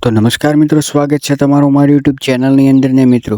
તો નમસ્કાર મિત્રો, સ્વાગત છે તમારું મારી યુટ્યુબ ચેનલની અંદર ને મિત્રો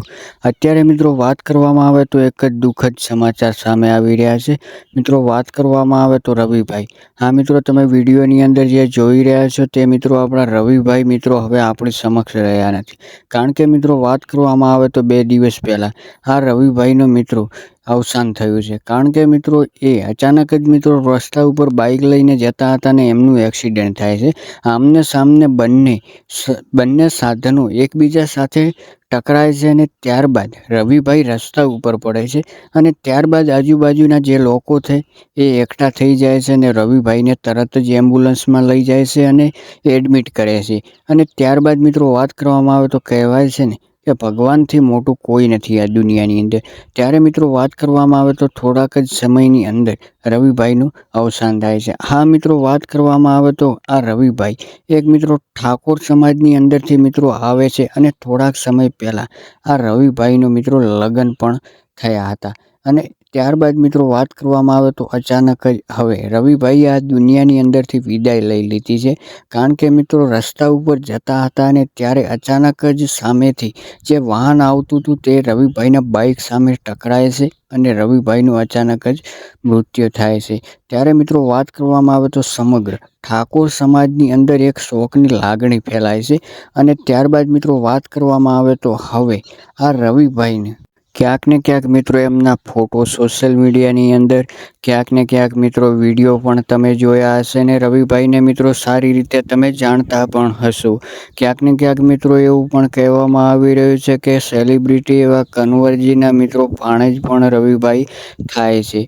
અત્યારે મિત્રો વાત કરવામાં આવે તો એક જ દુઃખદ સમાચાર સામે આવી રહ્યા છે। મિત્રો વાત કરવામાં આવે તો રવિભાઈ, હા મિત્રો તમે વિડીયોની અંદર જે જોઈ રહ્યા છો તે મિત્રો આપણા રવિભાઈ મિત્રો હવે આપણી સમક્ષ રહ્યા નથી। કારણ કે મિત્રો વાત કરવામાં આવે તો 2 દિવસ પહેલાં આ રવિભાઈનો મિત્રો અવસાન થયું છે। કારણ કે મિત્રો એ અચાનક જ મિત્રો રસ્તા ઉપર બાઇક લઈને જતા હતા ને એમનું એક્સિડન્ટ થાય છે। આમને સામને બંને સાધનો એકબીજા સાથે ટકરાય છે અને ત્યારબાદ રવિભાઈ રસ્તા ઉપર પડે છે અને ત્યારબાદ આજુબાજુના જે લોકો છે એ એકઠા થઈ જાય છે અને રવિભાઈને તરત જ એમ્બ્યુલન્સમાં લઈ જાય છે અને એડમિટ કરે છે। અને ત્યારબાદ મિત્રો વાત કરવામાં આવે તો કહેવાય છે ને કે ભગવાનથી મોટું કોઈ નથી આ દુનિયાની અંદર। ત્યારે મિત્રો વાત કરવામાં આવે તો થોડાક જ સમયની અંદર રવિભાઈનું અવસાન થાય છે। હા મિત્રો વાત કરવામાં આવે તો આ રવિભાઈ એક મિત્રો ઠાકોર સમાજની અંદરથી મિત્રો આવે છે અને થોડાક સમય પહેલાં આ રવિભાઈનું મિત્રો લગ્ન પણ થયા હતા। અને ત્યારબાદ મિત્રો વાત કરવામાં આવે તો અચાનક જ હવે રવિભાઈએ આ દુનિયાની અંદરથી વિદાય લઈ લીધી છે। કારણ કે મિત્રો રસ્તા ઉપર જતા હતા અને ત્યારે અચાનક જ સામેથી જે વાહન આવતું હતું તે રવિભાઈના બાઇક સામે ટકરાય છે અને રવિભાઈનું અચાનક જ મૃત્યુ થાય છે। ત્યારે મિત્રો વાત કરવામાં આવે તો સમગ્ર ઠાકોર સમાજની અંદર એક શોકની લાગણી ફેલાય છે। અને ત્યારબાદ મિત્રો વાત કરવામાં આવે તો હવે આ રવિભાઈને ક્યાંક ને ક્યાંક મિત્રો એમના ફોટો સોશિયલ મીડિયાની અંદર ક્યાંક ને ક્યાંક મિત્રો વિડીયો પણ તમે જોયા હશે ને રવિભાઈને મિત્રો સારી રીતે તમે જાણતા પણ હશો। ક્યાંક ને ક્યાંક મિત્રો એવું પણ કહેવામાં આવી રહ્યું છે કે સેલિબ્રિટી એવા કન્વરજીના મિત્રો ભાણેજ પણ રવિભાઈ થાય છે।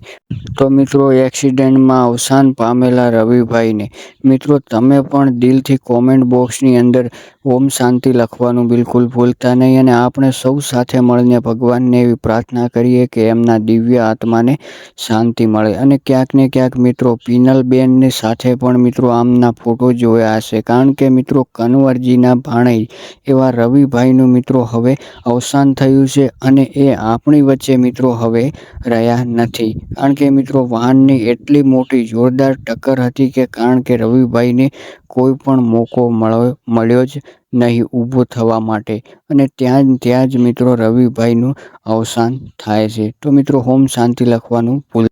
તો મિત્રો એક્સિડન્ટમાં અવસાન પામેલા રવિભાઈને મિત્રો તમે પણ દિલથી કોમેન્ટ બોક્સની અંદર ઓમ શાંતિ લખવાનું બિલકુલ ભૂલતા નહીં। અને આપણે સૌ સાથે મળીને ભગવાનને એવી પ્રાર્થના કરીએ કે એમના દિવ્ય આત્માને શાંતિ મળે। અને ક્યાંક ને ક્યાંક મિત્રો પિનલબેનની સાથે પણ મિત્રો આમના ફોટો જોયા હશે। કારણ કે મિત્રો કન્વરજીના ભાણેજ એવા રવિભાઈનું મિત્રો હવે અવસાન થયું છે અને એ આપણી વચ્ચે મિત્રો હવે રહ્યા નથી। કારણ કે મિત્રો વાહનની એટલી મોટી જોરદાર ટક્કર હતી કે કારણ કે રવિભાઈને કોઈ પણ મોકો મળ્યો જ નહીં ઊભો થવા માટે અને ત્યાં જ મિત્રો રવિભાઈનું અવસાન થાય છે। તો મિત્રો ઓમ શાંતિ લખવાનું ભૂલ